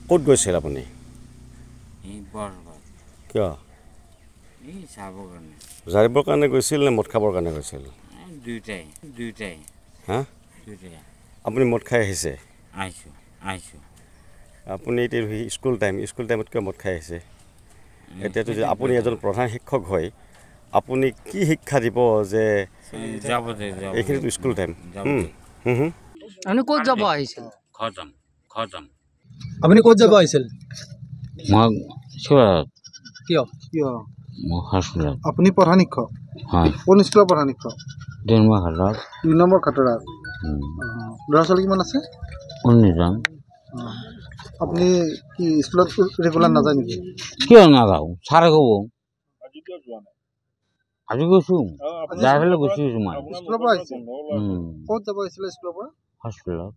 ক'ত গৈছিল আপুনি কিয় জাৰিবৰ কাৰণে গৈছিল নে মদ খাবৰ কাৰণে গৈছিল দুইটাই হা আপুনি মদ খাই আহিছে আপুনি এতিয়া স্কুল টাইমত কিয় মদ খাই আহিছে এতিয়াতো যদি আপুনি এজন প্ৰধান শিক্ষক হয় আপুনি কি শিক্ষা দিব যে এইখিনিতো স্কুল টাইম আপুনি ক'ত যাব আহিছিল খতম আপুনি ক'ত যাব আহিছিল মই কিয় হস্পিটেল আপুনি প্ৰধান শিক্ষক হয় কোন স্কুলৰ প্ৰধান শিক্ষক 2 নম্বৰ খাতৰা ল'ৰা ছোৱালী কিমান আছে 19জন আপুনি কি স্কুলত ৰেগুলাৰ নাযায় নেকি কিয় নাযাওঁ ছাৰে ক'ব আজি গৈছোঁ যাই পেলাই গুচি গৈছোঁ মই স্কুলৰ পৰা আহিছে ক'ত যাব আহিছিলে স্কুলৰ পৰা হস্পিটেলত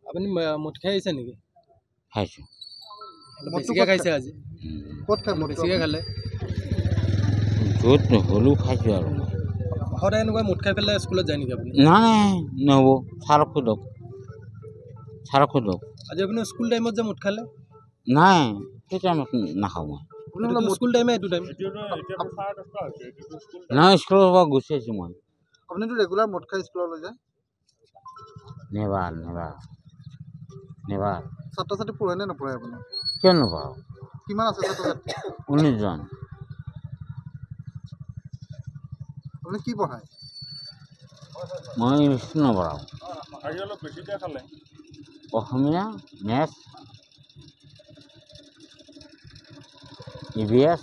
আপুনি মদ খাই আহিছে নেকি খাইছোঁ বেছিকৈ খাইছে আজি ক'ত খাই বেছিকৈ খালে য'ত নহ'লেও খাইছোঁ আৰু সদায় এনেকুৱা মদ খাই পেলাই স্কুলত যায় নেকি আপুনি নাই নহ'ব ছাৰক সোধক আজি আপুনি স্কুল টাইমত যে মদ খালে নাই সেই টাইমত নাখাওঁ মই স্কুল টাইমে এইটো টাইম নাই স্কুলৰ পৰা গুচি আহিছোঁ মই আপুনিতো ৰেগুলাৰ মদ খাই স্কুললৈ যায় নেবাৰ ছাত্ৰ ছাত্ৰী পঢ়ে নে নপঢ়ে আপুনি কিয় নপঢ়াওঁ কিমান আছে ছাত্ৰ ছাত্ৰী 19জন আপুনি কি পঢ়ায় মই ইংলিছ নপঢ়াওঁ অসমীয়া মেথছ EVS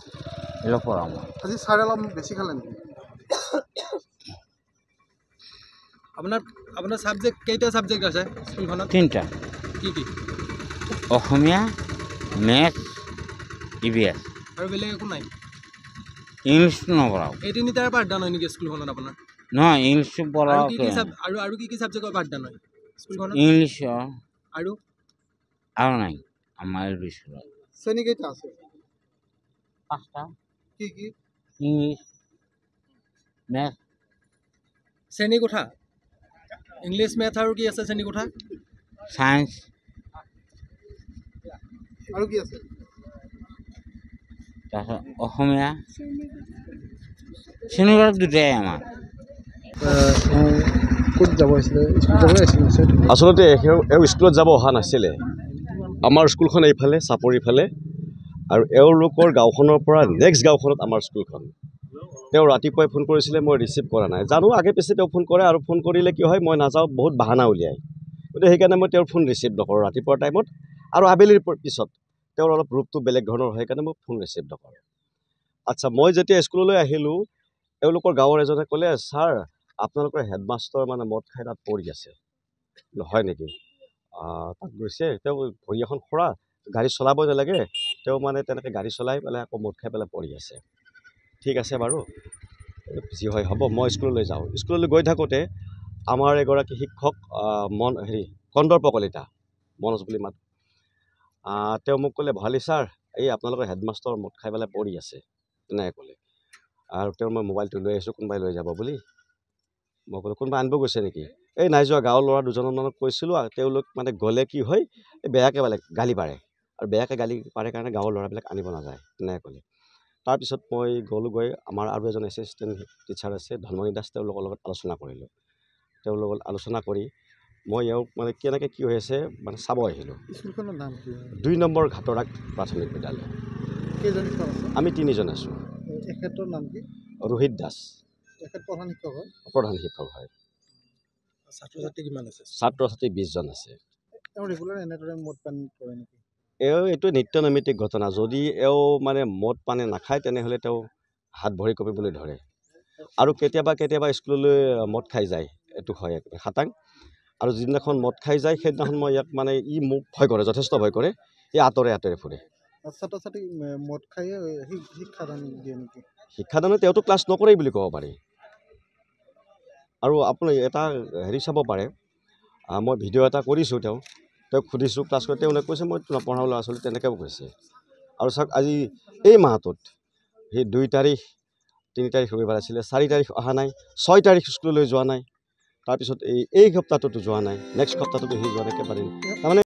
এইবিলাক পঢ়াওঁ মই আজি ছাৰে অলপ বেছি খালে নেকি আপোনাৰ ছাবজেক্ট কেইটা ছাবজেক্ট আছে স্কুলখনত 3টা কি অসমীয়া মেথছ EVS আৰু বেলেগ একো নাই ইংলিছ নপঢ়াওঁ এই তিনিটাৰ পাঠদান হয় নেকি স্কুলখনত আপোনাৰ নহয় ইংলিছটো পঢ়াওঁ আৰু কি ছাবজেক্টৰ পাঠদান হয় স্কুলখনত ইংলিছৰ আৰু নাই আমাৰ স্কুলত শ্ৰেণী কেইটা আছে 5টা কি ইংলিছ মেথছ শ্ৰেণীকোঠা ইংলিছ মেথ আৰু কি আছে শ্ৰেণীকোঠা ছায়েন্স আৰু কি আছে তাৰপিছত অসমীয়া শ্ৰেণীকোঠা দুটাই আমাৰ ক'ত যাব আহিছিলে স্কুল যাব আহিছিলে আচলতে এওঁ স্কুলত যাব অহা নাছিলে আমাৰ স্কুলখন এইফালে চাপৰিৰ ফালে আৰু এওঁলোকৰ গাঁওখনৰ পৰা নেক্সট গাঁওখনত আমাৰ স্কুলখন তেওঁ ৰাতিপুৱাই ফোন কৰিছিলে মই ৰিচিভ কৰা নাই জানো আগে পিছে তেওঁ ফোন কৰে আৰু ফোন কৰিলে কি হয় মই নাযাওঁ বহুত বাহানা উলিয়াই গতিকে সেইকাৰণে মই তেওঁৰ ফোন ৰিচিভ নকৰোঁ ৰাতিপুৱাৰ টাইমত আৰু আবেলিৰ পিছত তেওঁৰ অলপ ৰূপটো বেলেগ ধৰণৰ হয় সেইকাৰণে মই ফোন ৰিচিভ নকৰোঁ আচ্ছা মই যেতিয়া স্কুললৈ আহিলোঁ এওঁলোকৰ গাঁৱৰ এজনে ক'লে ছাৰ আপোনালোকৰ হেডমাষ্টাৰ মানে মদ খাই তাত পৰি আছে হয় নেকি তাত গৈছে তেওঁ ভৰি এখন খোৰা গাড়ী চলাবই নালাগে তেওঁ মানে তেনেকৈ গাড়ী চলাই পেলাই আকৌ মদ খাই পেলাই পৰি আছে ঠিক আছে বাৰু যি হয় হ'ব মই স্কুললৈ যাওঁ স্কুললৈ গৈ থাকোঁতে আমাৰ এগৰাকী শিক্ষক কন্দৰ্প কলিতা মনোজ বুলি মাত তেওঁ মোক ক'লে ভালি ছাৰ এই আপোনালোকৰ হেডমাষ্টাৰ মদ খাই পেলাই পৰি আছে তেনেকৈ ক'লে আৰু তেওঁ মই মোবাইলটো লৈ আহিছোঁ কোনোবাই লৈ যাব বুলি মই ক'লোঁ কোনোবাই আনিব গৈছে নেকি এই নাই যোৱা গাঁৱৰ ল'ৰা দুজনমানক কৈছিলোঁ আৰু তেওঁলোক মানে গ'লে কি হয় এই বেয়াকৈ গালি পাৰে আৰু বেয়াকৈ গালি পাৰে কাৰণে গাঁৱৰ ল'ৰাবিলাক আনিব নাযায় তেনেকৈ ক'লে তাৰপিছত মই গ'লোগৈ আমাৰ আৰু এজন এছিষ্টেণ্ট টিচাৰ আছে ধনমণি দাস তেওঁলোকৰ লগত আলোচনা কৰিলোঁ তেওঁৰ লগত আলোচনা কৰি মই এওঁক মানে কেনেকৈ কি হৈ আছে মানে চাব আহিলোঁ স্কুলখনৰ নাম কি 2 নম্বৰ ঘাটৰাক প্ৰাথমিক বিদ্যালয় কেইজন শিক্ষক আছে আমি 3জন আছোঁ এখেতৰ নাম কি ৰোহিত দাস এখেত প্ৰধান শিক্ষক হয় ছাত্ৰ ছাত্ৰী কিমান আছে ছাত্ৰ ছাত্ৰী 20জন আছে তেওঁ ৰেগুলাৰ এনেদৰে মদ পান কৰে নেকি এইটো নিত্য নৈমিত্তিক ঘটনা যদি এওঁ মানে মদ পানী নাখায় তেনেহ'লে তেওঁ হাত ভৰি কঁপিবলৈ ধৰে আৰু কেতিয়াবা স্কুললৈ মদ খাই যায় এইটো হয় খাটাং আৰু যিদিনাখন মদ খাই যায় সেইদিনাখন মই ইয়াক মানে মোক ভয় কৰে যথেষ্ট ভয় কৰে আঁতৰে ফুৰে ছাত্ৰ ছাত্ৰী মদ খায়ে শিক্ষাদান দিয়ে নেকি শিক্ষাদানে তেওঁতো ক্লাছ নকৰেই বুলি ক'ব পাৰি আৰু আপুনি এটা চাব পাৰে মই ভিডিঅ' এটা কৰিছোঁ তেওঁক সুধিছোঁ ক্লাছ কৰি তেওঁলোকে কৈছে মই নপঢ়াওঁ ল'ৰা ছোৱালী তেনেকৈও কৈছে আৰু চাওক আজি এই মাহটোত সেই 2 তাৰিখ 3 তাৰিখ ৰবিবাৰ আছিলে 4 তাৰিখ অহা নাই 6 তাৰিখ স্কুললৈ যোৱা নাই তাৰপিছত এই সপ্তাহটোতো যোৱা নাই নেক্সট সপ্তাহটোতো সি যোৱা নাই একেবাৰে তাৰমানে